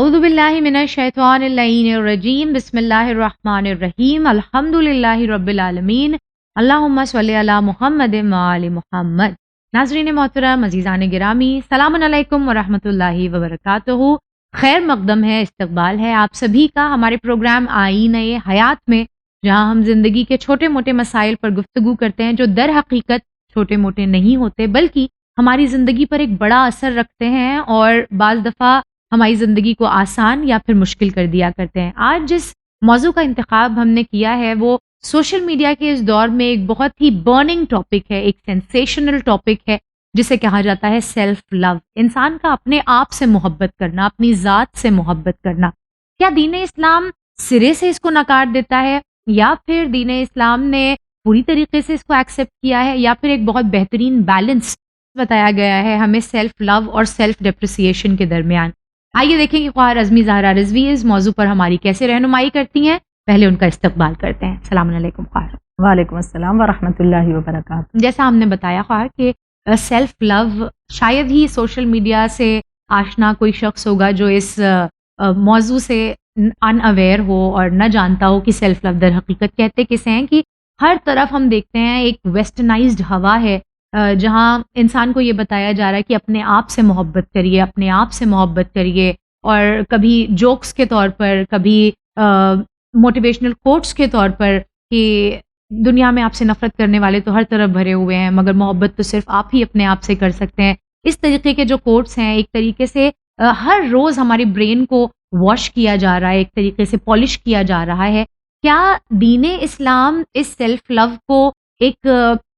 اعوذ باللہ من الشیطان اللعین الرجیم بسم اللہ الرحمن الرحیم الحمد للہ رب العالمین اللہم صلی علی محمد وآل محمد۔ ناظرین محترم، عزیزان گرامی، سلام علیکم ورحمۃ اللہ وبرکاتہ۔ خیر مقدم ہے، استقبال ہے آپ سبھی کا ہمارے پروگرام آئینہ حیات میں، جہاں ہم زندگی کے چھوٹے موٹے مسائل پر گفتگو کرتے ہیں جو در حقیقت چھوٹے موٹے نہیں ہوتے بلکہ ہماری زندگی پر ایک بڑا اثر رکھتے ہیں اور بعض دفعہ ہماری زندگی کو آسان یا پھر مشکل کر دیا کرتے ہیں۔ آج جس موضوع کا انتخاب ہم نے کیا ہے وہ سوشل میڈیا کے اس دور میں ایک بہت ہی برننگ ٹاپک ہے، ایک سینسیشنل ٹاپک ہے جسے کہا جاتا ہے سیلف لو۔ انسان کا اپنے آپ سے محبت کرنا، اپنی ذات سے محبت کرنا۔ کیا دین اسلام سرے سے اس کو نکار دیتا ہے یا پھر دین اسلام نے پوری طریقے سے اس کو ایکسیپٹ کیا ہے یا پھر ایک بہت بہترین بیلنس بتایا گیا ہے ہمیں سیلف لو اور سیلف ڈیپریسیشن کے درمیان؟ آئیے دیکھیں کہ خواہر اعظمی زہرا رضوی اس موضوع پر ہماری کیسے رہنمائی کرتی ہیں۔ پہلے ان کا استقبال کرتے ہیں۔ السلام علیکم خواہر۔ وعلیکم السلام ورحمۃ اللہ وبرکاتہ۔ جیسا ہم نے بتایا خواہر کہ سیلف لو شاید ہی سوشل میڈیا سے آشنا کوئی شخص ہوگا جو اس موضوع سے ان اویئر ہو اور نہ جانتا ہو کہ سیلف لو در حقیقت کہتے کسے ہیں۔ کہ ہر طرف ہم دیکھتے ہیں ایک ویسٹرنائزڈ ہوا ہے جہاں انسان کو یہ بتایا جا رہا ہے کہ اپنے آپ سے محبت کریے، اپنے آپ سے محبت کریے، اور کبھی جوکس کے طور پر، کبھی موٹیویشنل کوٹس کے طور پر کہ دنیا میں آپ سے نفرت کرنے والے تو ہر طرف بھرے ہوئے ہیں مگر محبت تو صرف آپ ہی اپنے آپ سے کر سکتے ہیں۔ اس طریقے کے جو کوٹس ہیں ایک طریقے سے ہر روز ہماری برین کو واش کیا جا رہا ہے، ایک طریقے سے پالش کیا جا رہا ہے۔ کیا دین اسلام اس سیلف لو کو ایک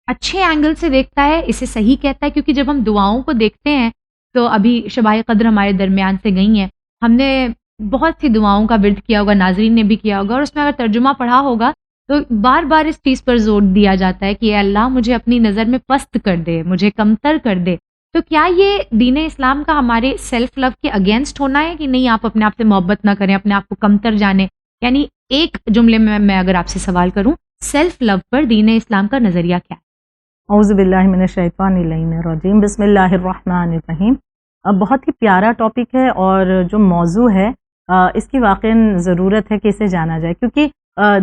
اچھے اینگل سے دیکھتا ہے، اسے صحیح کہتا ہے؟ کیونکہ جب ہم دعاؤں کو دیکھتے ہیں تو ابھی شبائے قدر ہمارے درمیان سے گئی ہیں، ہم نے بہت سی دعاؤں کا ورد کیا ہوگا، ناظرین نے بھی کیا ہوگا، اور اس میں اگر ترجمہ پڑھا ہوگا تو بار بار اس چیز پر زور دیا جاتا ہے کہ اے اللہ مجھے اپنی نظر میں پست کر دے، مجھے کمتر کر دے۔ تو کیا یہ دین اسلام کا ہمارے سیلف لو کے اگینسٹ ہونا ہے کہ نہیں آپ اپنے آپ سے محبت نہ کریں، اپنے آپ کو کمتر جانیں؟ یعنی ایک جملے میں اگر آپ سے سوال کروں، سیلف لو پر دین اسلام کا نظریہ کیا ہے؟ اعوذ باللہ من الشیطان اللعین الرجیم بسم اللہ الرحمن الرحیم۔ بہت ہی پیارا ٹاپک ہے اور جو موضوع ہے اس کی واقعاً ضرورت ہے کہ اسے جانا جائے، کیونکہ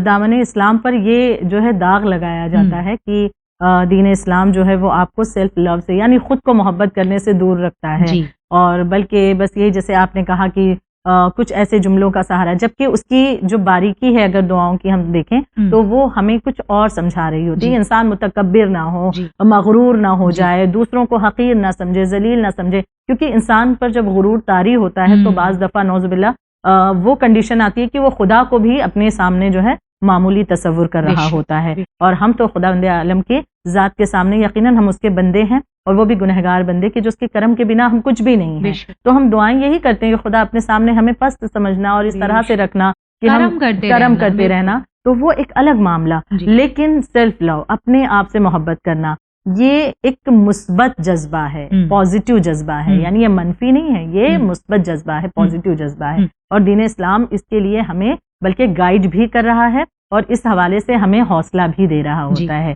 دامن اسلام پر یہ جو ہے داغ لگایا جاتا ہے کہ دین اسلام جو ہے وہ آپ کو سیلف لو سے یعنی خود کو محبت کرنے سے دور رکھتا ہے جی۔ اور بلکہ بس یہ جیسے آپ نے کہا کہ کچھ ایسے جملوں کا سہارا، جبکہ اس کی جو باریکی ہے اگر دعاؤں کی ہم دیکھیں تو وہ ہمیں کچھ اور سمجھا رہی ہوتی ہے۔ انسان متکبر نہ ہو، مغرور نہ ہو جائے، دوسروں کو حقیر نہ سمجھے، ذلیل نہ سمجھے، کیونکہ انسان پر جب غرور طاری ہوتا ہے تو بعض دفعہ نعوذ باللہ وہ کنڈیشن آتی ہے کہ وہ خدا کو بھی اپنے سامنے جو ہے معمولی تصور کر رہا ہوتا ہے، اور ہم تو خداوند عالم کے ذات کے سامنے یقیناً ہم اس کے بندے ہیں، اور وہ بھی گنہگار بندے کہ جو اس کے کرم کے بنا ہم کچھ بھی نہیں ہیں۔ تو ہم دعائیں یہی کرتے ہیں کہ خدا اپنے سامنے ہمیں پست سمجھنا اور اس طرح سے رکھنا کہ ہم کرم کرتے رہنا، تو وہ ایک الگ معاملہ۔ لیکن سیلف لو، اپنے آپ سے محبت کرنا، یہ ایک مثبت جذبہ ہے، پازیٹیو جذبہ ہے، یعنی یہ منفی نہیں ہے، یہ مثبت جذبہ ہے، پازیٹیو جذبہ ہے، اور دین اسلام اس کے لیے ہمیں بلکہ گائیڈ بھی کر رہا ہے اور اس حوالے سے ہمیں حوصلہ بھی دے رہا ہوتا ہے۔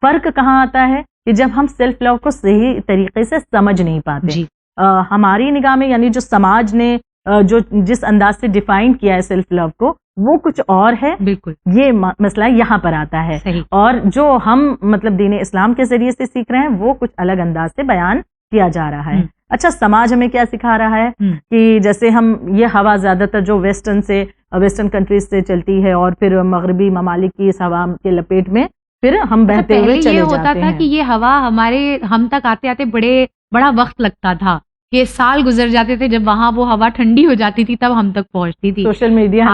فرق کہاں آتا ہے کہ جب ہم سیلف لو کو صحیح طریقے سے سمجھ نہیں پاتے۔ ہماری نگاہ میں یعنی جو سماج نے جو جس انداز سے ڈیفائن کیا ہے سیلف لو کو وہ کچھ اور ہے، بالکل یہ مسئلہ یہاں پر آتا ہے، اور جو ہم مطلب دین اسلام کے ذریعے سے سیکھ رہے ہیں وہ کچھ الگ انداز سے بیان کیا جا رہا ہے۔ اچھا، سماج ہمیں کیا سکھا رہا ہے کہ جیسے ہم یہ ہوا زیادہ تر جو ویسٹرن کنٹریز سے چلتی ہے اور پھر مغربی ممالک کی اس ہوا کے لپیٹ میں پھر ہم بہتے ہوئے چلے جاتے ہیں۔ ہوتا تھا کہ یہ ہوا ہم تک آتے آتے بڑا وقت لگتا تھا، کہ سال گزر جاتے تھے، جب وہاں وہ ہوا ٹھنڈی ہو جاتی تھی تب ہم تک پہنچتی تھی۔ سوشل میڈیا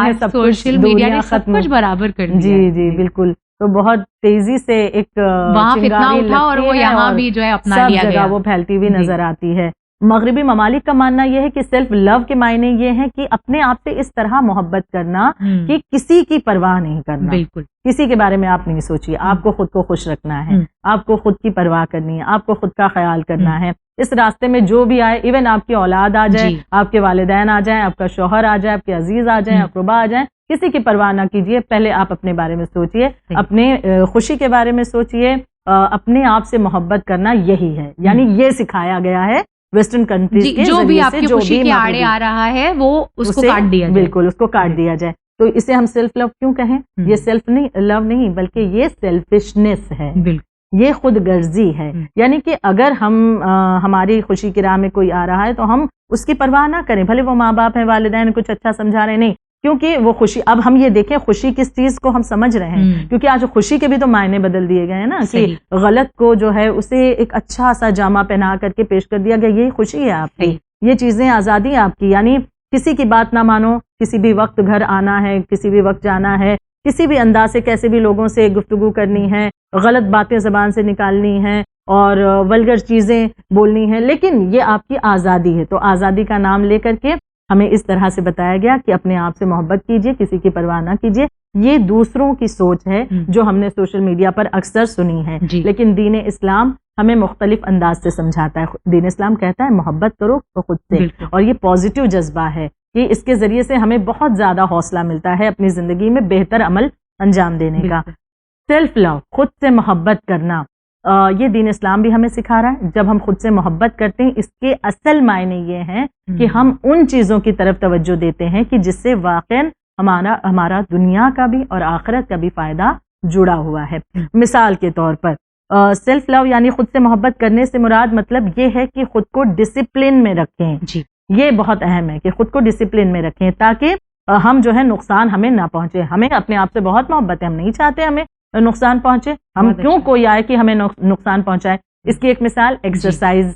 نے سب کچھ برابر کر دیا۔ جی بالکل، تو بہت تیزی سے ایک وہاں فتنہ اٹھا اور وہ یہاں بھی جو ہے اپنا لیا گیا، وہ پھیلتی ہوئی نظر آتی ہے۔ مغربی ممالک کا ماننا یہ ہے کہ سیلف لو کے معنی یہ ہے کہ اپنے آپ سے اس طرح محبت کرنا کہ کسی کی پرواہ نہیں کرنا، بالکل کسی کے بارے میں آپ نہیں سوچیے، آپ کو خود کو خوش رکھنا ہے، آپ کو خود کی پرواہ کرنی ہے، آپ کو خود کا خیال کرنا ہے۔ اس راستے میں جو بھی آئے، ایون آپ کی اولاد آ جائے، آپ کے والدین آ جائیں، آپ کا شوہر آ جائے، آپ کے عزیز آ جائیں، اقربا آ جائیں، کسی کی پرواہ نہ کیجیے، پہلے آپ اپنے بارے میں سوچیے، اپنے خوشی کے بارے میں سوچیے، اپنے آپ سے محبت کرنا یہی ہے، یعنی یہ سکھایا گیا ہے ویسٹرن کنٹریز کے جو بھی آپ کی خوشی کے آڑے آ رہا ہے وہ اس کو کاٹ دیا جائے. بالکل اس کو کاٹ دیا جائے. تو اسے ہم سیلف لو کیوں کہیں؟ یہ سیلف لو نہیں بلکہ یہ سیلفشنس ہے, یہ خود غرضی ہے. یعنی کہ اگر ہماری خوشی کی راہ میں کوئی آ رہا ہے تو ہم اس کی پرواہ نہ کریں, بھلے وہ ماں باپ ہیں, والدین کچھ اچھا سمجھا رہے, نہیں, کیونکہ وہ خوشی, اب ہم یہ دیکھیں خوشی کس چیز کو ہم سمجھ رہے ہیں, کیونکہ آج خوشی کے بھی تو معنی بدل دیے گئے ہیں نا, کہ غلط کو جو ہے اسے ایک اچھا سا جامہ پہنا کر کے پیش کر دیا گیا, یہی خوشی ہے آپ کی, یہ چیزیں آزادی آپ کی. یعنی کسی کی بات نہ مانو, کسی بھی وقت گھر آنا ہے, کسی بھی وقت جانا ہے, کسی بھی انداز سے کیسے بھی لوگوں سے گفتگو کرنی ہے, غلط باتیں زبان سے نکالنی ہیں اور ولگر چیزیں بولنی ہیں, لیکن یہ آپ کی آزادی ہے. تو آزادی کا نام لے کر کے ہمیں اس طرح سے بتایا گیا کہ اپنے آپ سے محبت کیجئے, کسی کی پرواہ نہ کیجئے. یہ دوسروں کی سوچ ہے جو ہم نے سوشل میڈیا پر اکثر سنی ہے, لیکن دین اسلام ہمیں مختلف انداز سے سمجھاتا ہے. دین اسلام کہتا ہے محبت کرو تو خود سے, اور یہ پازیٹیو جذبہ ہے کہ اس کے ذریعے سے ہمیں بہت زیادہ حوصلہ ملتا ہے اپنی زندگی میں بہتر عمل انجام دینے کا. سیلف لو, خود سے محبت کرنا, یہ دین اسلام بھی ہمیں سکھا رہا ہے. جب ہم خود سے محبت کرتے ہیں اس کے اصل معنی یہ ہیں کہ ہم ان چیزوں کی طرف توجہ دیتے ہیں کہ جس سے واقعاً ہمارا دنیا کا بھی اور آخرت کا بھی فائدہ جڑا ہوا ہے. مثال کے طور پر سیلف لو یعنی خود سے محبت کرنے سے مراد مطلب یہ ہے کہ خود کو ڈسپلن میں رکھیں. یہ بہت اہم ہے کہ خود کو ڈسپلن میں رکھیں تاکہ ہم جو ہے نقصان ہمیں نہ پہنچے. ہمیں اپنے آپ سے بہت محبت ہے, ہم نہیں چاہتے ہمیں نقصان پہنچے, ہم کیوں کوئی آئے کہ ہمیں نقصان پہنچائے. اس کی ایک مثال ایکسرسائز,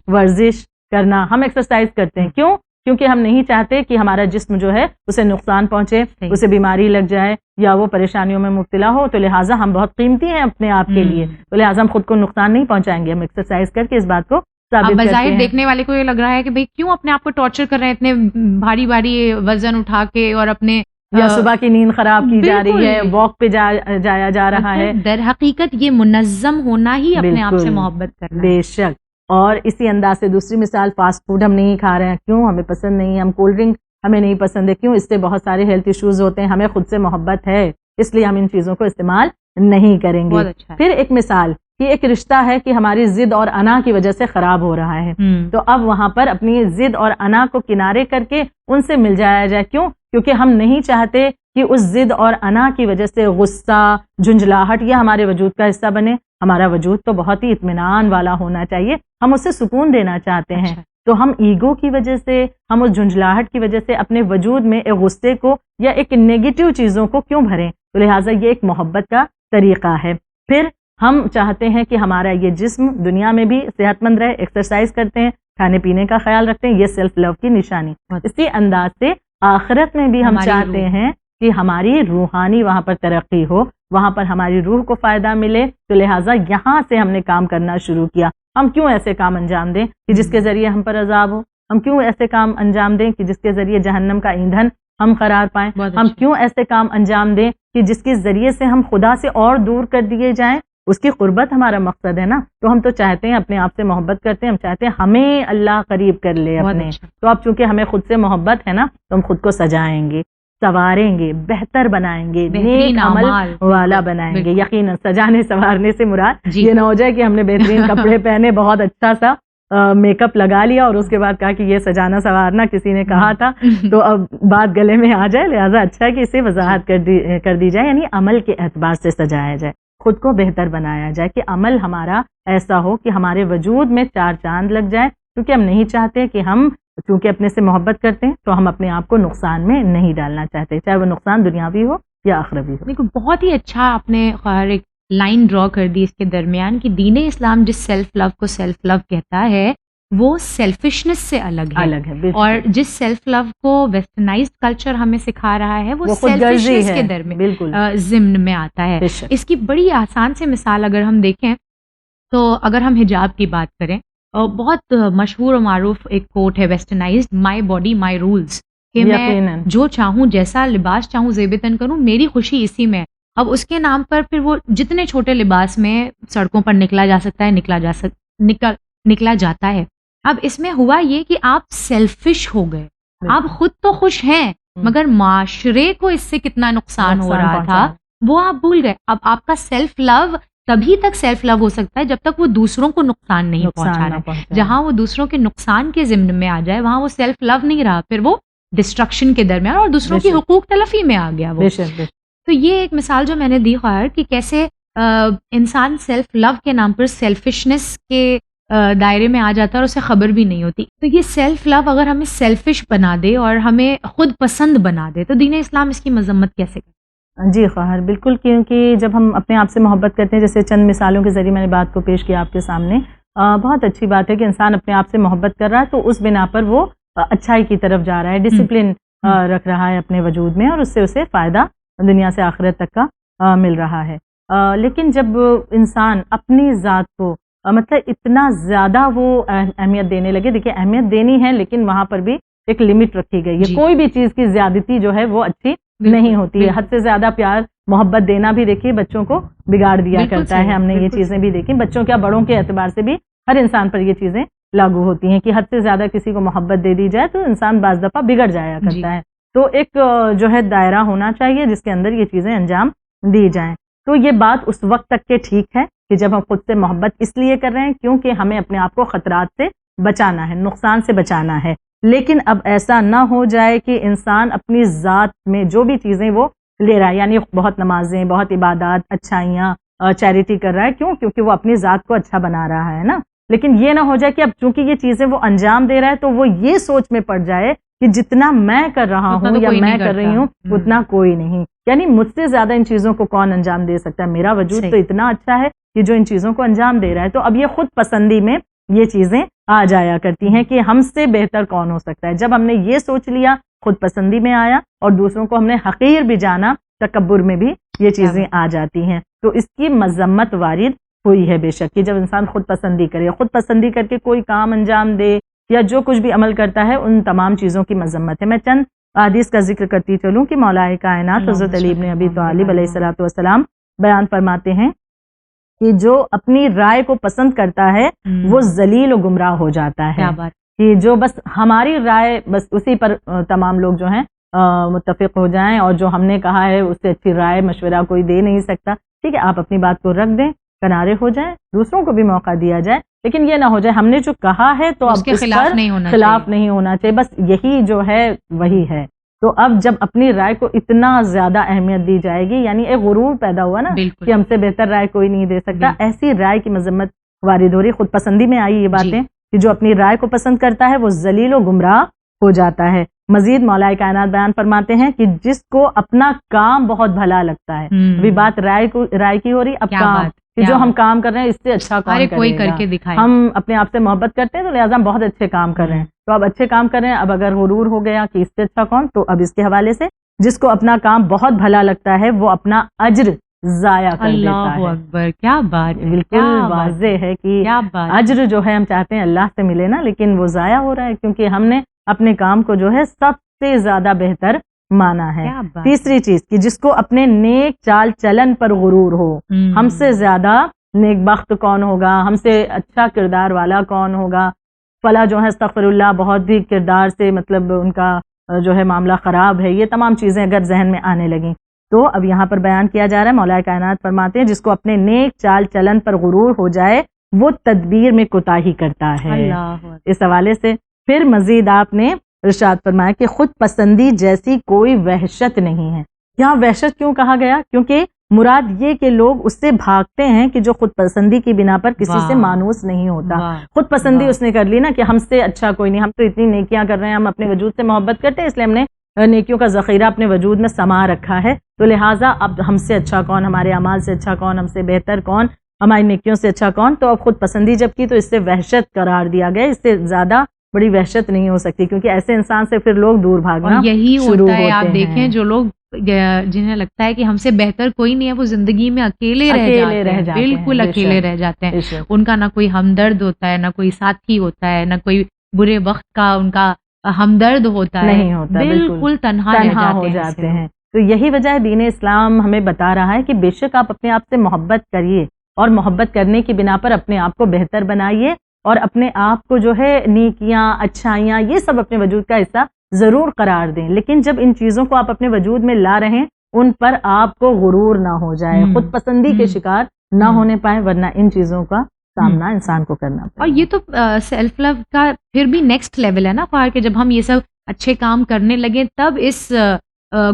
ورزش کرنا. ہم ایکسرسائز کرتے ہیں کیوں؟ کیونکہ ہم نہیں چاہتے کہ ہمارا جسم جو ہے اسے نقصان پہنچے, اسے بیماری لگ جائے یا وہ پریشانیوں میں مبتلا ہو. تو لہٰذا ہم بہت قیمتی ہیں اپنے آپ کے لیے, تو لہٰذا ہم خود کو نقصان نہیں پہنچائیں گے. ہم ایکسرسائز کر کے اس بات کو بظاہر دیکھنے والے کو یہ لگ رہا ہے کہ بھئی کیوں اپنے آپ کو ٹارچر کر رہے ہیں, اتنے بھاری بھاری وزن اٹھا کے, اور اپنے یا صبح کی نیند خراب کی جا رہی ہے, واک پہ جایا جا رہا ہے. در حقیقت یہ منظم ہونا ہی اپنے آپ سے محبت کرنا. بے شک. اور اسی انداز سے دوسری مثال, فاسٹ فوڈ ہم نہیں کھا رہے ہیں, کیوں؟ ہمیں پسند نہیں ہے. ہم کولڈ ڈرنک ہمیں نہیں پسند ہے, کیوں؟ اس سے بہت سارے ہیلتھ ایشوز ہوتے ہیں. ہمیں خود سے محبت ہے اس لیے ہم ان چیزوں کو استعمال نہیں کریں گے. پھر ایک مثال کہ ایک رشتہ ہے کہ ہماری ضد اور انا کی وجہ سے خراب ہو رہا ہے, تو اب وہاں پر اپنی ضد اور انا کو کنارے کر کے ان سے مل جایا جائے. کیوں؟ کیونکہ ہم نہیں چاہتے کہ اس ضد اور انا کی وجہ سے غصہ, جھنجھلاہٹ یہ ہمارے وجود کا حصہ بنے. ہمارا وجود تو بہت ہی اطمینان والا ہونا چاہیے, ہم اسے سکون دینا چاہتے ہیں. تو ہم ایگو کی وجہ سے, ہم اس جھنجھلاہٹ کی وجہ سے اپنے وجود میں ایک غصے کو یا ایک نیگیٹو چیزوں کو کیوں بھریں؟ تو لہٰذا یہ ایک محبت کا طریقہ ہے. پھر ہم چاہتے ہیں کہ ہمارا یہ جسم دنیا میں بھی صحت مند رہے, ایکسرسائز کرتے ہیں, کھانے پینے کا خیال رکھتے ہیں, یہ سیلف لو کی نشانی. اسی انداز سے آخرت میں بھی ہم چاہتے ہیں کہ ہماری روحانی وہاں پر ترقی ہو, وہاں پر ہماری روح کو فائدہ ملے. تو لہٰذا یہاں سے ہم نے کام کرنا شروع کیا. ہم کیوں ایسے کام انجام دیں کہ جس کے ذریعے ہم پر عذاب ہو؟ ہم کیوں ایسے کام انجام دیں کہ جس کے ذریعے جہنم کا ایندھن ہم قرار پائیں؟ ہم کیوں ایسے کام انجام دیں کہ جس کے ذریعے سے ہم خدا سے اور دور کر دیے جائیں؟ اس کی قربت ہمارا مقصد ہے نا. تو ہم تو چاہتے ہیں, اپنے آپ سے محبت کرتے ہیں, ہم چاہتے ہیں ہمیں اللہ قریب کر لے اپنے. تو اب چونکہ ہمیں خود سے محبت ہے نا, تو ہم خود کو سجائیں گے, سنواریں گے, بہتر بنائیں گے, نیک عمل والا بنائیں گے. یقیناً سجانے سنوارنے سے مراد یہ نہ ہو جائے کہ ہم نے بہترین کپڑے پہنے, بہت اچھا سا میک اپ لگا لیا اور اس کے بعد کہا کہ یہ سجانا سنوارنا کسی نے کہا تھا, تو اب بات گلے میں آ جائے. لہٰذا اچھا ہے کہ اسے وضاحت کر دی جائے, یعنی عمل کے اعتبار سے سجایا جائے, خود کو بہتر بنایا جائے, کہ عمل ہمارا ایسا ہو کہ ہمارے وجود میں چار چاند لگ جائے. کیونکہ ہم نہیں چاہتے کہ ہم چونکہ اپنے سے محبت کرتے ہیں تو ہم اپنے آپ کو نقصان میں نہیں ڈالنا چاہتے, چاہے وہ نقصان دنیاوی ہو یا آخروی ہو. دیکھو بہت ہی اچھا آپ نے ایک لائن ڈرا کر دی اس کے درمیان کہ دین اسلام جس سیلف لو کو سیلف لو کہتا ہے وہ سیلفشنس سے الگ ہے, اور جس سیلف لو کو ویسٹرنائزڈ کلچر ہمیں سکھا رہا ہے وہ سیلفشنس کے درمیان ضمن میں آتا ہے. اس کی بڑی آسان سے مثال اگر ہم دیکھیں تو اگر ہم حجاب کی بات کریں, بہت مشہور و معروف ایک کوٹ ہے westernized, my body my rules, کہ میں جو چاہوں جیسا لباس چاہوں زیب تن کروں, میری خوشی اسی میں. اب اس کے نام پر پھر وہ جتنے چھوٹے لباس میں سڑکوں پر نکلا جا سکتا ہے, نکلا جاتا ہے. اب اس میں ہوا یہ کہ آپ سیلفش ہو گئے, آپ خود تو خوش ہیں مگر معاشرے کو اس سے کتنا نقصان ہو رہا تھا وہ آپ بھول گئے. اب آپ کا سیلف لو تبھی تک سیلف لو ہو سکتا ہے جب تک وہ دوسروں کو نقصان نہیں پہنچا رہا ہے. جہاں وہ دوسروں کے نقصان کے ضمن میں آ جائے وہاں وہ سیلف لو نہیں رہا, پھر وہ ڈسٹرکشن کے درمیان اور دوسروں کی حقوق تلفی میں آ گیا وہ. تو یہ ایک مثال جو میں نے دی خواہر کہ کیسے انسان سیلف لو کے نام پر سیلفشنس کے دائرے میں آ جاتا ہے اور اسے خبر بھی نہیں ہوتی. تو یہ سیلف لو اگر ہمیں سیلفش بنا دے اور ہمیں خود پسند بنا دے تو دین اسلام اس کی مذمت کیسے کرے؟ جی خواہر بالکل, کیونکہ جب ہم اپنے آپ سے محبت کرتے ہیں, جیسے چند مثالوں کے ذریعے میں نے بات کو پیش کیا آپ کے سامنے, بہت اچھی بات ہے کہ انسان اپنے آپ سے محبت کر رہا ہے تو اس بنا پر وہ اچھائی کی طرف جا رہا ہے, ڈسپلن رکھ رہا ہے اپنے وجود میں اور اس سے اسے فائدہ دنیا سے آخرت تک کا مل رہا ہے. لیکن جب انسان اپنی ذات کو مطلب اتنا زیادہ وہ اہمیت دینے لگے, دیکھیے اہمیت دینی ہے لیکن وہاں پر بھی ایک لمٹ رکھی گئی ہے. کوئی بھی چیز کی زیادتی جو ہے وہ اچھی نہیں ہوتی ہے. حد سے زیادہ پیار محبت دینا بھی دیکھیے بچوں کو بگاڑ دیا کرتا ہے. ہم نے یہ چیزیں بھی دیکھی, بچوں کیا بڑوں کے اعتبار سے بھی ہر انسان پر یہ چیزیں لاگو ہوتی ہیں کہ حد سے زیادہ کسی کو محبت دے دی جائے تو انسان بعض دفعہ بگڑ جایا کرتا ہے. تو ایک جو ہے دائرہ ہونا چاہیے جس کے اندر یہ چیزیں انجام دی جائیں. تو یہ بات اس وقت تک کے ٹھیک ہے کہ جب ہم خود سے محبت اس لیے کر رہے ہیں کیونکہ ہمیں اپنے آپ کو خطرات سے بچانا ہے, نقصان سے بچانا ہے. لیکن اب ایسا نہ ہو جائے کہ انسان اپنی ذات میں جو بھی چیزیں وہ لے رہا ہے, یعنی بہت نمازیں, بہت عبادات, اچھائیاں, چیریٹی کر رہا ہے, کیوں؟ کیونکہ وہ اپنی ذات کو اچھا بنا رہا ہے نا. لیکن یہ نہ ہو جائے کہ اب چونکہ یہ چیزیں وہ انجام دے رہا ہے تو وہ یہ سوچ میں پڑ جائے کہ جتنا میں کر رہا ہوں یا میں کر رہی ہوں اتنا کوئی نہیں, یعنی مجھ سے زیادہ ان چیزوں کو کون انجام دے سکتا ہے, میرا وجود تو اتنا اچھا ہے کہ جو ان چیزوں کو انجام دے رہا ہے. تو اب یہ خود پسندی میں یہ چیزیں آ جایا کرتی ہیں کہ ہم سے بہتر کون ہو سکتا ہے. جب ہم نے یہ سوچ لیا خود پسندی میں آیا اور دوسروں کو ہم نے حقیر بھی جانا, تکبر میں بھی یہ چیزیں آ جاتی ہیں. تو اس کی مذمت وارد ہوئی ہے بے شک کہ جب انسان خود پسندی کرے, خود پسندی کر کے کوئی کام انجام دے یا جو کچھ بھی عمل کرتا ہے ان تمام چیزوں کی مذمت ہے. میں چند حدیث کا ذکر کرتی چلوں کہ مولا کائنات حضرت علی بن ابی طالب علیہ الصلوۃ والسلام بیان فرماتے ہیں کہ جو اپنی رائے کو پسند کرتا ہے وہ ذلیل و گمراہ ہو جاتا ہے. کہ جو بس ہماری رائے بس اسی پر تمام لوگ جو ہیں متفق ہو جائیں اور جو ہم نے کہا ہے اس سے اچھی رائے مشورہ کوئی دے نہیں سکتا. ٹھیک ہے, آپ اپنی بات کو رکھ دیں, کنارے ہو جائیں, دوسروں کو بھی موقع دیا جائے, لیکن یہ نہ ہو جائے ہم نے جو کہا ہے تو اب اس کے خلاف نہیں ہونا چاہیے, بس یہی جو ہے وہی ہے. تو اب جب اپنی رائے کو اتنا زیادہ اہمیت دی جائے گی, یعنی ایک غرور پیدا ہوا نا کہ ہم سے بہتر رائے کوئی نہیں دے سکتا, ایسی رائے کی مذمت وارد ہو رہی. خود پسندی میں آئی یہ باتیں کہ جو اپنی رائے کو پسند کرتا ہے وہ ذلیل و گمراہ ہو جاتا ہے. مزید مولا کائنات بیان فرماتے ہیں کہ جس کو اپنا کام بہت بھلا لگتا ہے, ابھی بات رائے کی ہو رہی, اب کام کہ جو ہم کام کر رہے ہیں اس سے اچھا کام کوئی کر کے دکھائے. ہم اپنے آپ سے محبت کرتے ہیں تو لہٰذا ہم بہت اچھے کام کر رہے ہیں, تو اب اچھے کام کر رہے ہیں, اب اگر غرور ہو گیا کہ اس سے اچھا کون, تو اب اس کے حوالے سے جس کو اپنا کام بہت بھلا لگتا ہے وہ اپنا اجر ضائع کر دیتا ہے. اللہ اکبر, کیا بات, بالکل واضح ہے کہ اجر جو ہے ہم چاہتے ہیں اللہ سے ملے نا, لیکن وہ ضائع ہو رہا ہے کیونکہ ہم نے اپنے کام کو جو ہے سب سے زیادہ بہتر مانا ہے. تیسری چیز کہ جس کو اپنے نیک چال چلن پر غرور ہو, ہم سے زیادہ نیک بخت کون ہوگا, ہم سے اچھا کردار والا کون ہوگا, فلاں جو ہے استغفر اللہ بہت ہی کردار سے مطلب ان کا جو ہے معاملہ خراب ہے, یہ تمام چیزیں اگر ذہن میں آنے لگیں تو اب یہاں پر بیان کیا جا رہا ہے, مولا کائنات فرماتے ہیں جس کو اپنے نیک چال چلن پر غرور ہو جائے وہ تدبیر میں کوتاہی کرتا ہے. اس حوالے سے پھر مزید آپ نے ارشاد فرمایا کہ خود پسندی جیسی کوئی وحشت نہیں ہے. یہاں وحشت کیوں کہا گیا, کیونکہ مراد یہ کہ لوگ اس سے بھاگتے ہیں کہ جو خود پسندی کی بنا پر کسی سے مانوس نہیں ہوتا. خود پسندی اس نے کر لی نا کہ ہم سے اچھا کوئی نہیں, ہم تو اتنی نیکیاں کر رہے ہیں, ہم اپنے وجود سے محبت کرتے ہیں اس لیے ہم نے نیکیوں کا ذخیرہ اپنے وجود میں سما رکھا ہے, تو لہٰذا اب ہم سے اچھا کون, ہمارے اعمال سے اچھا کون, ہم سے بہتر کون, ہماری نیکیوں سے اچھا کون. تو اب خود پسندی جب کی تو اس سے وحشت قرار دیا گیا, اس سے زیادہ بڑی وحشت نہیں ہو سکتی کیونکہ ایسے انسان سے پھر لوگ دور بھاگنا یہی شروع ہوتا ہے. ہوتے آپ دیکھیں جو لوگ جنہیں لگتا ہے کہ ہم سے بہتر کوئی نہیں ہے وہ زندگی میں اکیلے رہ جاتے ہیں, بالکل اکیلے رہ جاتے ہیں. ان کا نہ کوئی ہمدرد ہوتا ہے, نہ کوئی ساتھی ہوتا ہے, نہ کوئی برے وقت کا ان کا ہمدرد ہوتا ہے, نہیں ہوتا, بالکل تنہا ہو جاتے ہیں. تو یہی وجہ ہے دین اسلام ہمیں بتا رہا ہے کہ بے شک آپ اپنے آپ سے محبت کریے اور محبت کرنے کی بنا پر اپنے آپ کو بہتر بنائیے اور اپنے آپ کو جو ہے نیکیاں اچھائیاں یہ سب اپنے وجود کا حصہ ضرور قرار دیں. لیکن جب ان چیزوں کو آپ اپنے وجود میں لا رہے ہیں ان پر آپ کو غرور نہ ہو جائے, خود پسندی کے شکار نہ ہونے پائے، ورنہ ان چیزوں کا سامنا انسان کو کرنا پڑے. اور یہ تو سیلف لو کا پھر بھی نیکسٹ لیول ہے نا خواہر، کہ جب ہم یہ سب اچھے کام کرنے لگے تب اس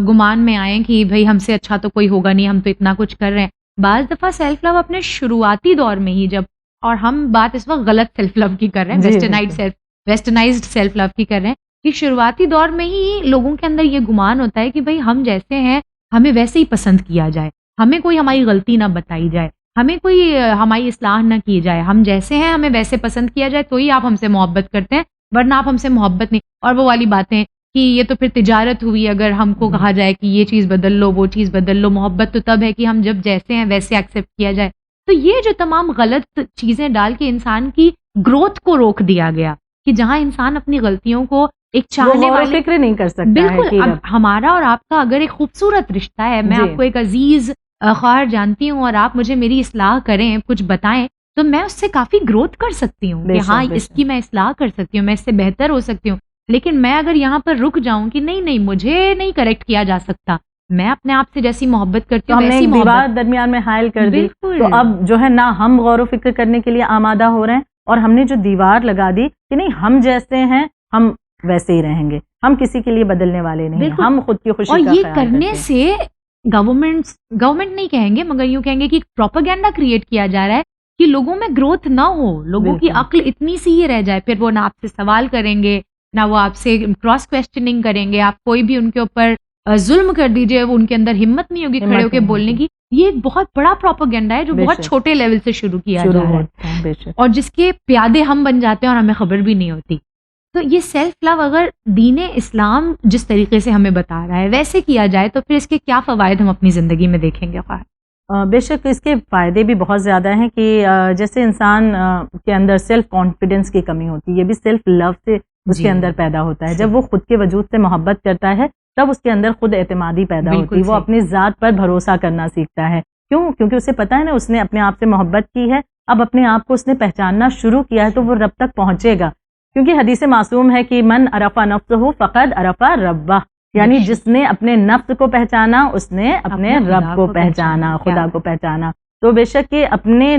گمان میں آئیں کہ بھائی ہم سے اچھا تو کوئی ہوگا نہیں، ہم تو اتنا کچھ کر رہے ہیں. بعض دفعہ سیلف لو اپنے شروعاتی دور میں ہی جب، اور ہم بات اس وقت غلط سیلف لو کی کر رہے ہیں، ویسٹرنائزڈ سیلف لو کی کر رہے ہیں، کہ شروعاتی دور میں ہی لوگوں کے اندر یہ گمان ہوتا ہے کہ بھائی ہم جیسے ہیں ہمیں ویسے ہی پسند کیا جائے، ہمیں کوئی ہماری غلطی نہ بتائی جائے، ہمیں کوئی ہماری اصلاح نہ کی جائے، ہم جیسے ہیں ہمیں ویسے پسند کیا جائے تو ہی آپ ہم سے محبت کرتے ہیں، ورنہ آپ ہم سے محبت نہیں. اور وہ والی باتیں کہ یہ تو پھر تجارت ہوئی، اگر ہم کو کہا جائے کہ یہ چیز بدل لو وہ چیز بدل لو، محبت تو تب ہے کہ ہم جب جیسے ہیں ویسے ایکسیپٹ کیا جائے. تو یہ جو تمام غلط چیزیں ڈال کے انسان کی گروتھ کو روک دیا گیا، کہ جہاں انسان اپنی غلطیوں کو ایک چاہنے والے فکر نہیں کر سکتا. بالکل. اب ہمارا اور آپ کا اگر ایک خوبصورت رشتہ ہے، میں آپ کو ایک عزیز خواہر جانتی ہوں اور آپ مجھے میری اصلاح کریں، کچھ بتائیں، تو میں اس سے کافی گروتھ کر سکتی ہوں کہ ہاں اس کی میں اصلاح کر سکتی ہوں، میں اس سے بہتر ہو سکتی ہوں. لیکن میں اگر یہاں پر رک جاؤں کہ نہیں مجھے نہیں کریکٹ کیا جا سکتا، میں اپنے آپ سے جیسی محبت کرتی ہوں ویسی دیوار درمیان میں حائل کر دی، تو اب جو ہے نہ ہم غور و فکر کرنے کے لیے آمادہ ہو رہے ہیں، اور ہم نے جو دیوار لگا دی کہ نہیں ہم جیسے ہیں ہم ویسے ہی رہیں گے، ہم کسی کے لیے بدلنے والے نہیں، ہم خود کی خوشی کا خیال اور یہ کرنے سے گورنمنٹ نہیں کہیں گے مگر یوں کہیں گے کہ پروپیگنڈا کریٹ کیا جا رہا ہے کہ لوگوں میں گروتھ نہ ہو، لوگوں کی عقل اتنی سی ہی رہ جائے، پھر وہ نہ آپ سے سوال کریں گے، نہ وہ آپ سے کراس کویسچننگ کریں گے، آپ کوئی بھی ان کے اوپر ظلم کر دیجئے وہ ان کے اندر ہمت نہیں ہوگی کھڑے ہو کے بولنے کی. یہ ایک بہت بڑا پروپیگنڈا ہے جو بہت چھوٹے لیول سے شروع کیا جا رہا ہے، اور جس کے پیادے ہم بن جاتے ہیں اور ہمیں خبر بھی نہیں ہوتی. تو یہ سیلف لو اگر دین اسلام جس طریقے سے ہمیں بتا رہا ہے ویسے کیا جائے تو پھر اس کے کیا فوائد ہم اپنی زندگی میں دیکھیں گے خواہر؟ بے شک اس کے فائدے بھی بہت زیادہ ہیں، کہ جیسے انسان کے اندر سیلف کانفیڈنس کی کمی ہوتی ہے، یہ بھی سیلف لو سے اس کے اندر پیدا ہوتا ہے. جب وہ خود کے وجود سے محبت کرتا ہے تب اس کے اندر خود اعتمادی پیدا ہوتی ہے، وہ اپنی ذات پر بھروسہ کرنا سیکھتا ہے. کیونکہ اسے پتا ہے نا اس نے اپنے آپ سے محبت کی ہے، اب اپنے آپ کو اس نے پہچاننا شروع کیا ہے تو وہ رب تک پہنچے گا. کیونکہ حدیث معصوم ہے کہ من عرف نفسہ فقد عرف ربہ، یعنی جس نے اپنے نفس کو پہچانا اس نے اپنے رب کو پہچانا، خدا کو پہچانا. تو بے شک کہ اپنے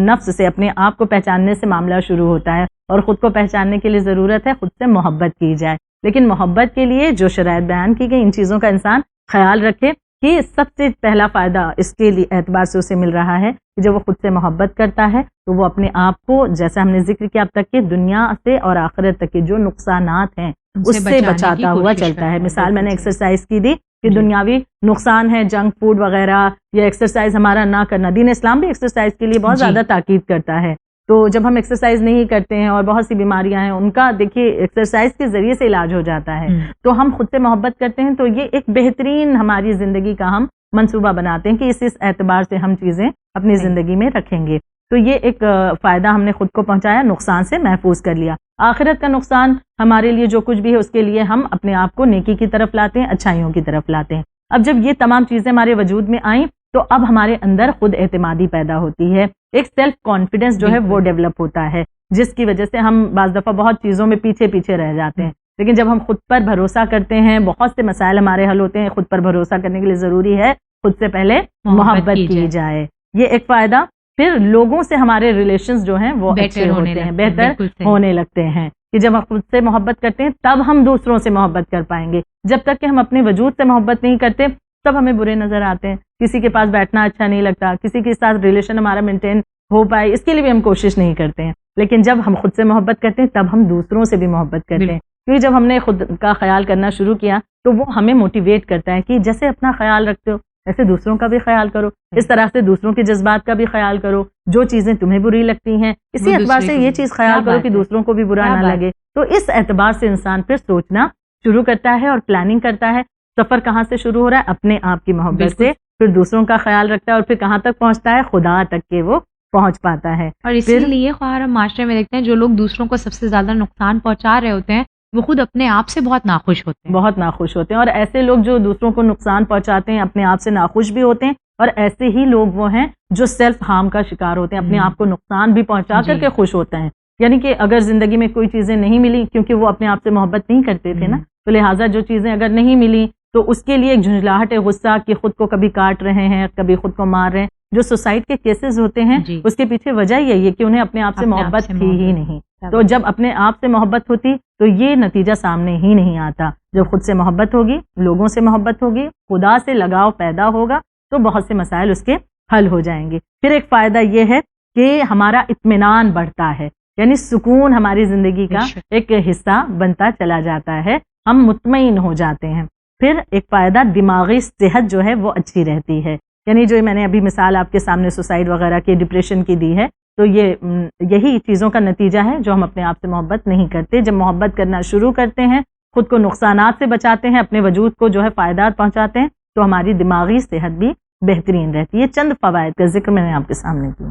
نفس سے اپنے آپ کو پہچاننے سے معاملہ شروع ہوتا ہے، اور خود کو پہچاننے کے لیے ضرورت ہے خود سے محبت کی جائے. لیکن محبت کے لیے جو شرائط بیان کی گئی ان چیزوں کا انسان خیال رکھے، کہ سب سے پہلا فائدہ اس کے لیے اعتبار سے اسے مل رہا ہے کہ جب وہ خود سے محبت کرتا ہے تو وہ اپنے آپ کو، جیسا ہم نے ذکر کیا اب تک کہ دنیا سے اور آخرت تک کے جو نقصانات ہیں اس سے بچاتا ہوا چلتا ہے. مثال میں نے ایکسرسائز کی دی کہ دنیاوی نقصان ہے، جنک فوڈ وغیرہ یا ایکسرسائز ہمارا نہ کرنا. دین اسلام بھی ایکسرسائز کے لیے بہت زیادہ تاکید کرتا ہے. تو جب ہم ایکسرسائز نہیں کرتے ہیں اور بہت سی بیماریاں ہیں ان کا دیکھیے ایکسرسائز کے ذریعے سے علاج ہو جاتا ہے، تو ہم خود سے محبت کرتے ہیں تو یہ ایک بہترین ہماری زندگی کا ہم منصوبہ بناتے ہیں کہ اس اعتبار سے ہم چیزیں اپنی زندگی میں رکھیں گے. تو یہ ایک فائدہ ہم نے خود کو پہنچایا، نقصان سے محفوظ کر لیا. آخرت کا نقصان ہمارے لیے جو کچھ بھی ہے اس کے لیے ہم اپنے آپ کو نیکی کی طرف لاتے ہیں، اچھائیوں کی طرف لاتے ہیں. اب جب یہ تمام چیزیں ہمارے وجود میں آئیں تو اب ہمارے اندر خود اعتمادی پیدا ہوتی ہے، ایک سیلف کانفیڈنس جو ہے وہ ڈیولپ ہوتا ہے، جس کی وجہ سے ہم بعض دفعہ بہت چیزوں میں پیچھے رہ جاتے ہیں. لیکن جب ہم خود پر بھروسہ کرتے ہیں بہت سے مسائل ہمارے حل ہوتے ہیں. خود پر بھروسہ کرنے کے لیے ضروری ہے خود سے پہلے محبت کی جائے، یہ ایک فائدہ. پھر لوگوں سے ہمارے ریلیشنز جو ہیں وہ اچھے ہوتے ہیں، بہتر ہونے لگتے ہیں، کہ جب ہم خود سے محبت کرتے ہیں تب ہم دوسروں سے محبت کر پائیں گے. جب تک کہ ہم اپنے وجود سے محبت نہیں کرتے تب ہمیں برے نظر آتے ہیں، کسی کے پاس بیٹھنا اچھا نہیں لگتا، کسی کے ساتھ ریلیشن ہمارا مینٹین ہو پائے اس کے لیے بھی ہم کوشش نہیں کرتے ہیں. لیکن جب ہم خود سے محبت کرتے ہیں تب ہم دوسروں سے بھی محبت کرتے ہیں، کیونکہ جب ہم نے خود کا خیال کرنا شروع کیا تو وہ ہمیں موٹیویٹ کرتا ہے کہ جیسے اپنا خیال رکھتے ہو ایسے دوسروں کا بھی خیال کرو، اس طرح سے دوسروں کے جذبات کا بھی خیال کرو، جو چیزیں تمہیں بری لگتی ہیں اسی اعتبار سے یہ چیز خیال کرو کہ دوسروں کو بھی برا نہ لگے. تو اس اعتبار سے انسان پھر سوچنا شروع کرتا ہے اور پلاننگ کرتا ہے. سفر کہاں سے شروع ہو رہا ہے؟ اپنے آپ کی محبت سے، پھر دوسروں کا خیال رکھتا ہے اور پھر کہاں تک پہنچتا ہے؟ خدا تک کے وہ پہنچ پاتا ہے. اور اسی لیے خواہر ہم معاشرے میں دیکھتے ہیں جو لوگ دوسروں کو سب سے زیادہ نقصان پہنچا رہے ہوتے ہیں وہ خود اپنے آپ سے بہت ناخوش ہوتے ہیں، بہت ناخوش ہوتے ہیں. اور ایسے لوگ جو دوسروں کو نقصان پہنچاتے ہیں اپنے آپ سے ناخوش بھی ہوتے ہیں، اور ایسے ہی لوگ وہ ہیں جو سیلف ہارم کا شکار ہوتے ہیں، اپنے آپ کو نقصان بھی پہنچا کر کے خوش ہوتے ہیں. یعنی کہ اگر زندگی میں کوئی چیزیں نہیں ملی، کیونکہ وہ اپنے آپ سے محبت نہیں کرتے تھے نا، تو لہٰذا جو چیزیں اگر نہیں ملی تو اس کے لیے ایک جھنجھلاہٹ ہے، غصہ کہ خود کو کبھی کاٹ رہے ہیں، کبھی خود کو مار رہے ہیں. جو سوسائڈ کے کیسز ہوتے ہیں اس کے پیچھے وجہ یہی ہے کہ انہیں اپنے آپ سے محبت تھی ہی نہیں. تو جب اپنے آپ سے محبت ہوتی تو یہ نتیجہ سامنے ہی نہیں آتا. جب خود سے محبت ہوگی, لوگوں سے محبت ہوگی, خدا سے لگاؤ پیدا ہوگا تو بہت سے مسائل اس کے حل ہو جائیں گے. پھر ایک فائدہ یہ ہے کہ ہمارا اطمینان بڑھتا ہے, یعنی سکون ہماری زندگی کا ایک حصہ بنتا چلا جاتا ہے, ہم مطمئن ہو جاتے ہیں. پھر ایک فائدہ دماغی صحت جو ہے وہ اچھی رہتی ہے, یعنی جو میں نے ابھی مثال آپ کے سامنے سوسائڈ وغیرہ کے ڈپریشن کی دی ہے, تو یہی چیزوں کا نتیجہ ہے جو ہم اپنے آپ سے محبت نہیں کرتے. جب محبت کرنا شروع کرتے ہیں, خود کو نقصانات سے بچاتے ہیں, اپنے وجود کو جو ہے فائدات پہنچاتے ہیں, تو ہماری دماغی صحت بھی بہترین رہتی ہے. چند فوائد کا ذکر میں نے آپ کے سامنے کیا.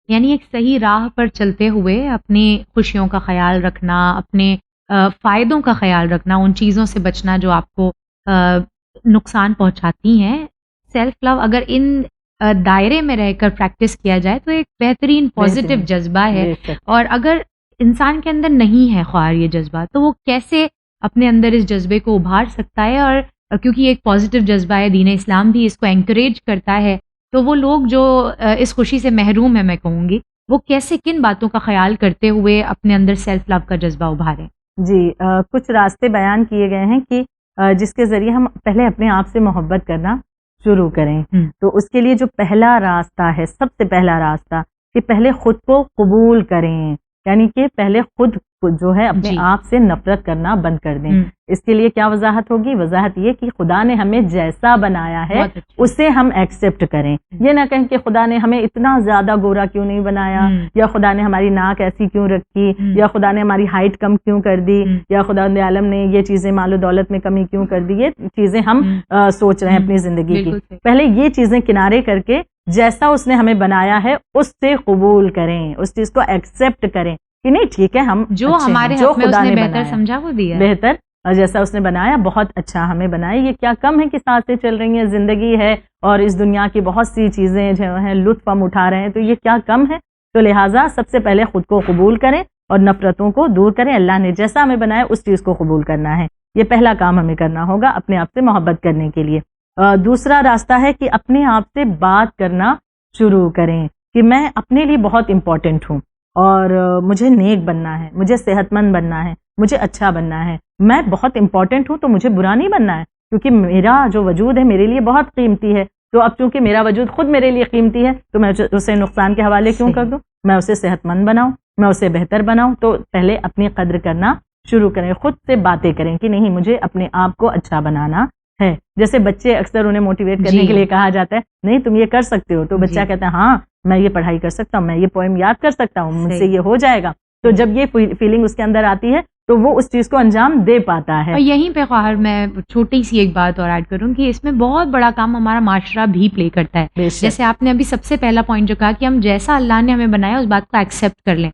یعنی ایک صحیح راہ پر چلتے ہوئے اپنی خوشیوں کا خیال رکھنا, اپنے فائدوں کا خیال رکھنا, ان چیزوں سے بچنا جو آپ کو نقصان پہنچاتی ہیں. سیلف لو اگر ان دائرے میں رہ کر پریکٹس کیا جائے تو ایک بہترین پازیٹیو جذبہ ہے. اور اگر انسان کے اندر نہیں ہے خواہر یہ جذبہ, تو وہ کیسے اپنے اندر اس جذبے کو ابھار سکتا ہے؟ اور کیونکہ یہ ایک پازیٹیو جذبہ ہے, دین اسلام بھی اس کو انکریج کرتا ہے, تو وہ لوگ جو اس خوشی سے محروم ہیں, میں کہوں گی, وہ کیسے کن باتوں کا خیال کرتے ہوئے اپنے اندر سیلف لو کا جذبہ ابھاریں؟ جی, کچھ راستے بیان کیے گئے ہیں کہ جس کے ذریعے ہم پہلے اپنے آپ سے محبت کرنا شروع کریں. تو اس کے لیے جو پہلا راستہ ہے, سب سے پہلا راستہ, کہ پہلے خود کو قبول کریں, یعنی کہ پہلے خود جو ہے اپنے آپ سے نفرت کرنا بند کر دیں. اس کے لیے کیا وضاحت ہوگی؟ وضاحت یہ کہ خدا نے ہمیں جیسا بنایا ہے اسے ہم ایکسیپٹ کریں. یہ نہ کہیں کہ خدا نے ہمیں اتنا زیادہ گورا کیوں نہیں بنایا, یا خدا نے ہماری ناک ایسی کیوں رکھی, یا خدا نے ہماری ہائٹ کم کیوں کر دی, یا خدا عالم نے یہ چیزیں مال و دولت میں کمی کیوں کر دی. یہ چیزیں ہم سوچ رہے ہیں اپنی زندگی کی. پہلے یہ چیزیں کنارے کر کے جیسا اس نے ہمیں بنایا ہے اس سے قبول کریں, اس چیز کو ایکسیپٹ کریں کہ نہیں ٹھیک ہے, ہم جو ہمارے جو خدا نے بہتر سمجھا وہ دیا, بہتر جیسا اس نے بنایا بہت اچھا ہمیں بنایا. یہ کیا کم ہے کہ سانسیں چل رہی ہیں, زندگی ہے, اور اس دنیا کی بہت سی چیزیں جو ہیں لطف ہم اٹھا رہے ہیں, تو یہ کیا کم ہے؟ تو لہٰذا سب سے پہلے خود کو قبول کریں اور نفرتوں کو دور کریں. اللہ نے جیسا ہمیں بنایا اس چیز کو قبول کرنا ہے. یہ پہلا کام ہمیں کرنا ہوگا اپنے آپ سے محبت کرنے کے لیے. دوسرا راستہ ہے کہ اپنے آپ سے بات کرنا شروع کریں کہ میں اپنے لیے بہت امپورٹنٹ ہوں, اور مجھے نیک بننا ہے, مجھے صحت مند بننا ہے, مجھے اچھا بننا ہے, میں بہت امپورٹنٹ ہوں, تو مجھے برا نہیں بننا ہے, کیونکہ میرا جو وجود ہے میرے لیے بہت قیمتی ہے. تو اب چونکہ میرا وجود خود میرے لیے قیمتی ہے, تو میں اسے نقصان کے حوالے کیوں کر دوں؟ میں اسے صحت مند بناؤں, میں اسے بہتر بناؤں. تو پہلے اپنی قدر کرنا شروع کریں, خود سے باتیں کریں کہ نہیں مجھے اپنے آپ کو اچھا بنانا ہے. جیسے بچے اکثر انہیں موٹیویٹ کرنے کے لیے کہا جاتا ہے نہیں تم یہ کر سکتے ہو, تو بچہ کہتا ہے ہاں میں یہ پڑھائی کر سکتا ہوں, میں یہ پوئم یاد کر سکتا ہوں, مجھ سے یہ ہو جائے گا. تو جب یہ فیلنگ اس کے اندر آتی ہے تو وہ اس چیز کو انجام دے پاتا ہے. اور یہیں پہ خواہر میں چھوٹی سی ایک بات اور ایڈ کروں کہ اس میں بہت بڑا کام ہمارا معاشرہ بھی پلے کرتا ہے. جیسے آپ نے ابھی سب سے پہلا پوائنٹ جو کہا کہ ہم جیسا اللہ نے ہمیں بنایا اس بات کو ایکسیپٹ کر لیں.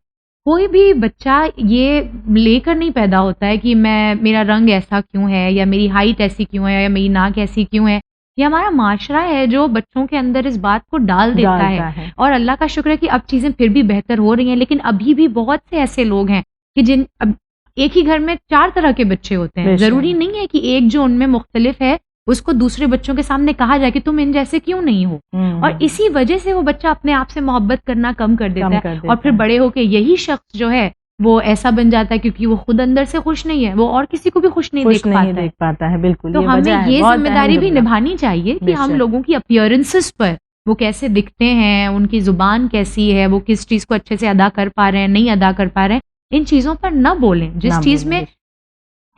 کوئی بھی بچہ یہ لے کر نہیں پیدا ہوتا ہے کہ میرا رنگ ایسا کیوں ہے, یا میری ہائٹ ایسی کیوں ہے, یا میری ناک ایسی کیوں ہے. یہ ہمارا معاشرہ ہے جو بچوں کے اندر اس بات کو ڈال دیتا ہے. اور اللہ کا شکر ہے کہ اب چیزیں پھر بھی بہتر ہو رہی ہیں, لیکن ابھی بھی بہت سے ایسے لوگ ہیں کہ اب ایک ہی گھر میں 4 طرح کے بچے ہوتے ہیں. ضروری نہیں ہے کہ ایک جو ان میں مختلف ہے اس کو دوسرے بچوں کے سامنے کہا جائے کہ تم ان جیسے کیوں نہیں ہو. اور اسی وجہ سے وہ بچہ اپنے آپ سے محبت کرنا کم کر دیتا ہے, اور پھر بڑے ہو کے یہی شخص جو ہے وہ ایسا بن جاتا ہے کیونکہ وہ خود اندر سے خوش نہیں ہے, وہ اور کسی کو بھی خوش نہیں دیکھ پاتا ہے. بالکل, تو ہمیں یہ ذمہ داری بھی نبھانی چاہیے کہ ہم لوگوں کی اپیئرنسز پر, وہ کیسے دکھتے ہیں, ان کی زبان کیسی ہے, وہ کس چیز کو اچھے سے ادا کر پا رہے ہیں, نہیں ادا کر پا رہے ہیں, ان چیزوں پر نہ بولیں. جس چیز میں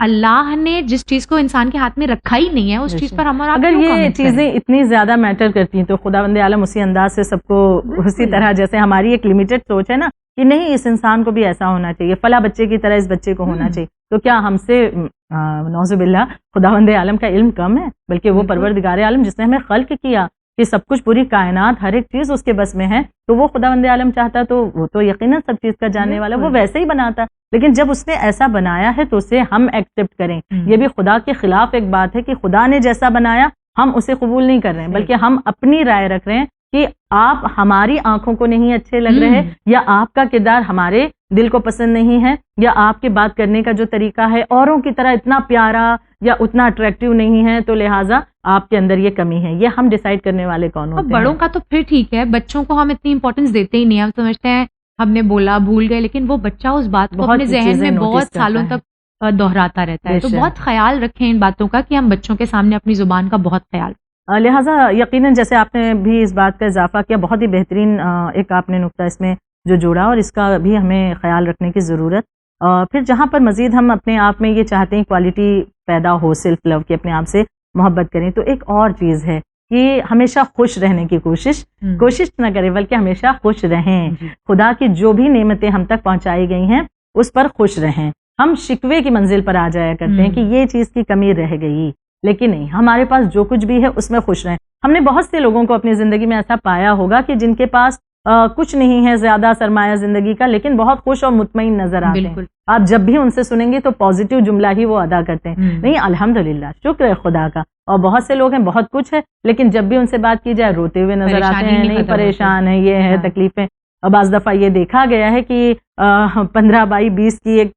اللہ نے جس چیز کو انسان کے ہاتھ میں رکھا ہی نہیں ہے اس چیز پر ہمارا, اگر یہ چیزیں اتنی زیادہ میٹر کرتی ہیں تو خداوند عالم اسی انداز سے سب کو اسی طرح, جیسے ہماری ایک لمیٹڈ سوچ ہے نا کہ نہیں اس انسان کو بھی ایسا ہونا چاہیے, فلاں بچے کی طرح اس بچے کو ہونا چاہیے, تو کیا ہم سے نعوذ باللہ خداوند عالم کا علم کم ہے؟ بلکہ وہ پروردگار عالم جس نے ہمیں خلق کیا کہ سب کچھ پوری کائنات ہر ایک چیز اس کے بس میں ہے, تو وہ خداوند عالم چاہتا تو وہ تو یقیناً سب چیز کا جاننے والا, وہ ویسے ہی بناتا. لیکن جب اس نے ایسا بنایا ہے تو اسے ہم ایکسیپٹ کریں. یہ بھی خدا کے خلاف ایک بات ہے کہ خدا نے جیسا بنایا ہم اسے قبول نہیں کر رہے ہیں, بلکہ ہم اپنی رائے رکھ رہے ہیں کہ آپ ہماری آنکھوں کو نہیں اچھے لگ رہے, یا آپ کا کردار ہمارے دل کو پسند نہیں ہے, یا آپ کے بات کرنے کا جو طریقہ ہے اوروں کی طرح اتنا پیارا, یا اتنا اٹریکٹیو نہیں ہے تو لہٰذا آپ کے اندر یہ کمی ہے. یہ ہم ڈیسائیڈ کرنے والے کون ہوتے ہیں؟ بڑوں کا تو پھر ٹھیک ہے، بچوں کو ہم اتنی امپورٹنس دیتے ہی نہیں. ہم سمجھتے ہیں ہم نے بولا بھول گئے، لیکن وہ بچہ اس بات کو اپنے ذہن میں بہت سالوں تک دہراتا رہتا ہے. تو بہت خیال رکھیں ان باتوں کا کہ ہم بچوں کے سامنے اپنی زبان کا بہت خیال. لہٰذا یقیناً جیسے آپ نے بھی اس بات کا اضافہ کیا، بہت ہی بہترین ایک آپ نے نقطہ اس میں جو جوڑا، اور اس کا بھی ہمیں خیال رکھنے کی ضرورت. پھر جہاں پر مزید ہم اپنے آپ میں یہ چاہتے ہیں کوالٹی پیدا ہو سیلف لو کی، اپنے آپ سے محبت کریں، تو ایک اور چیز ہے کہ ہمیشہ خوش رہنے کی کوشش نہ کریں بلکہ ہمیشہ خوش رہیں. خدا کی جو بھی نعمتیں ہم تک پہنچائی گئی ہیں اس پر خوش رہیں. ہم شکوے کی منزل پر آ جایا کرتے ہیں کہ یہ چیز کی کمی رہ گئی، لیکن نہیں، ہمارے پاس جو کچھ بھی ہے اس میں خوش رہیں. ہم نے بہت سے لوگوں کو اپنی زندگی میں ایسا پایا ہوگا کہ جن کے پاس کچھ نہیں ہے زیادہ سرمایہ زندگی کا، لیکن بہت خوش اور مطمئن نظر آتے ہیں. آپ جب بھی ان سے سنیں گے تو پازیٹیو جملہ ہی وہ ادا کرتے ہیں، نہیں الحمدللہ شکر ہے خدا کا. اور بہت سے لوگ ہیں بہت کچھ ہے لیکن جب بھی ان سے بات کی جائے روتے ہوئے نظر آتے ہیں، نہیں پریشان ہے، یہ ہے تکلیفیں. اور بعض دفعہ یہ دیکھا گیا ہے کہ 15x20 کی ایک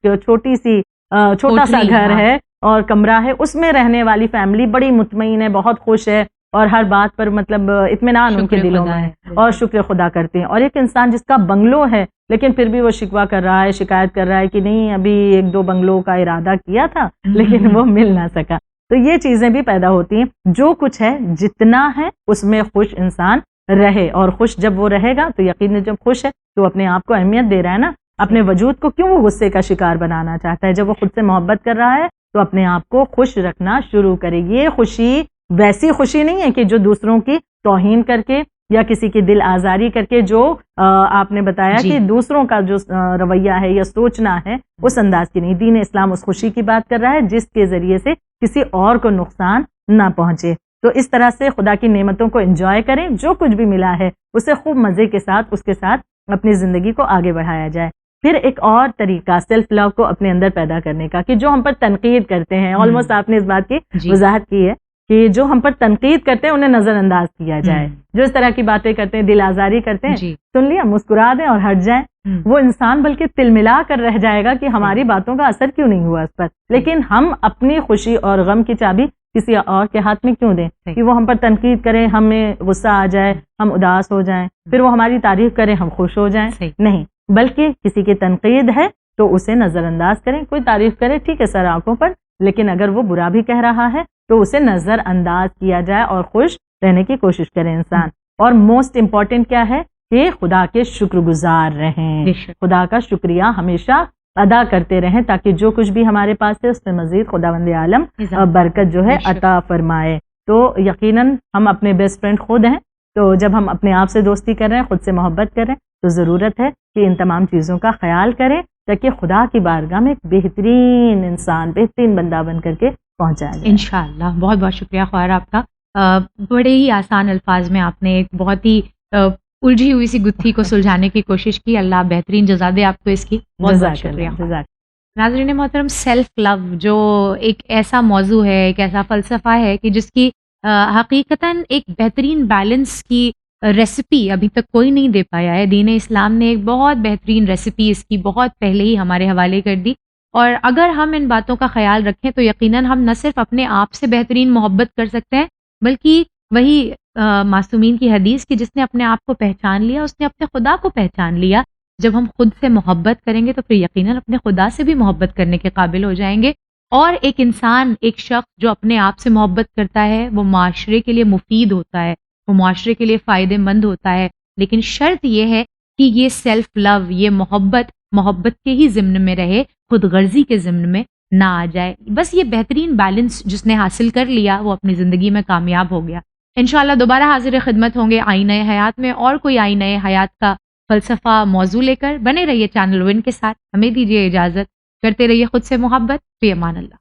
چھوٹا سا گھر ہے اور کمرہ ہے، اس میں رہنے والی فیملی بڑی مطمئن ہے، بہت خوش ہے، اور ہر بات پر مطلب اطمینان ان کے دلوں میں ہے اور شکر خدا کرتے ہیں. اور ایک انسان جس کا بنگلو ہے لیکن پھر بھی وہ شکوہ کر رہا ہے، شکایت کر رہا ہے کہ نہیں ابھی 1-2 بنگلوں کا ارادہ کیا تھا لیکن وہ مل نہ سکا. تو یہ چیزیں بھی پیدا ہوتی ہیں. جو کچھ ہے جتنا ہے اس میں خوش انسان رہے، اور خوش جب وہ رہے گا تو یقیناً جب خوش ہے تو اپنے آپ کو اہمیت دے رہا ہے نا. اپنے وجود کو کیوں وہ غصے کا شکار بنانا چاہتا ہے؟ جب وہ خود سے محبت کر رہا ہے تو اپنے آپ کو خوش رکھنا شروع کرے. یہ خوشی ویسی خوشی نہیں ہے کہ جو دوسروں کی توہین کر کے یا کسی کی دل آزاری کر کے، جو آپ نے بتایا کہ دوسروں کا جو رویہ ہے یا سوچنا ہے اس انداز کی نہیں. دین اسلام اس خوشی کی بات کر رہا ہے جس کے ذریعے سے کسی اور کو نقصان نہ پہنچے. تو اس طرح سے خدا کی نعمتوں کو انجوائے کریں، جو کچھ بھی ملا ہے اسے خوب مزے کے ساتھ اس کے ساتھ اپنی زندگی کو آگے بڑھایا جائے. پھر ایک اور طریقہ سیلف لو کو اپنے اندر پیدا کرنے کا کہ جو ہم پر تنقید کرتے ہیں، آلموسٹ آپ نے اس بات کی وضاحت کی ہے کہ جو ہم پر تنقید کرتے ہیں انہیں نظر انداز کیا جائے. جو اس طرح کی باتیں کرتے ہیں، دل آزاری کرتے ہیں، سن لیا، مسکرا دیں اور ہٹ جائیں. وہ انسان بلکہ تل ملا کر رہ جائے گا کہ ہماری باتوں کا اثر کیوں نہیں ہوا اس پر. لیکن ہم اپنی خوشی اور غم کی چابی کسی اور کے ہاتھ میں کیوں دیں کہ وہ ہم پر تنقید کریں، ہمیں غصہ آ جائے، ہم اداس ہو جائیں، پھر وہ ہماری تعریف کریں، ہم خوش ہو جائیں. نہیں، بلکہ کسی کی تنقید ہے تو اسے نظر انداز کریں. کوئی تعریف کرے ٹھیک ہے سر آنکھوں پر، لیکن اگر وہ برا بھی کہہ رہا ہے تو اسے نظر انداز کیا جائے اور خوش رہنے کی کوشش کرے انسان. اور موسٹ امپورٹنٹ کیا ہے کہ خدا کے شکر گزار رہیں، خدا کا شکریہ ہمیشہ ادا کرتے رہیں تاکہ جو کچھ بھی ہمارے پاس ہے اس میں مزید خداوند عالم برکت جو ہے عطا فرمائے. تو یقیناً ہم اپنے بیسٹ فرینڈ خود ہیں، تو جب ہم اپنے آپ سے دوستی کر رہے ہیں، خود سے محبت کر رہے ہیں، تو ضرورت ہے کہ ان تمام چیزوں کا خیال کریں تاکہ خدا کی بارگاہ میں ایک بہترین انسان، بہترین بندہ بن کر کے پہنچایا جائے. انشاءاللہ. بہت بہت شکریہ خواہر آپ کا. بڑے ہی آسان الفاظ میں آپ نے ایک بہت ہی الجھی ہوئی سی گتھی کو سلجھانے کی کوشش کی. اللہ بہترین جزا دے آپ کو اس کی. بہت بہت شکریہ. ناظرین محترم، سیلف لو جو ایک ایسا موضوع ہے، ایک ایسا فلسفہ ہے کہ جس کی حقیقتاً ایک بہترین بیلنس کی ریسیپی ابھی تک کوئی نہیں دے پایا ہے. دین اسلام نے ایک بہت بہترین ریسیپی اس کی بہت پہلے ہی ہمارے حوالے کر دی، اور اگر ہم ان باتوں کا خیال رکھیں تو یقیناً ہم نہ صرف اپنے آپ سے بہترین محبت کر سکتے ہیں، بلکہ وہی معصومین کی حدیث کہ جس نے اپنے آپ کو پہچان لیا اس نے اپنے خدا کو پہچان لیا. جب ہم خود سے محبت کریں گے تو پھر یقیناً اپنے خدا سے بھی محبت کرنے کے قابل ہو جائیں گے. اور ایک انسان، ایک شخص جو اپنے آپ سے محبت کرتا ہے وہ معاشرے کے لیے مفید ہوتا ہے، وہ معاشرے کے لیے فائدہ مند ہوتا ہے. لیکن شرط یہ ہے کہ یہ سیلف لو، یہ محبت کے ہی ضمن میں رہے، خود غرضی کے ضمن میں نہ آ جائے. بس یہ بہترین بیلنس جس نے حاصل کر لیا وہ اپنی زندگی میں کامیاب ہو گیا. انشاءاللہ دوبارہ حاضر خدمت ہوں گے آئینہ حیات میں اور کوئی آئینہ حیات کا فلسفہ موضوع لے کر. بنے رہیے چینل ون کے ساتھ. ہمیں دیجیے اجازت، کرتے رہیے خود سے محبت. فی امان اللہ.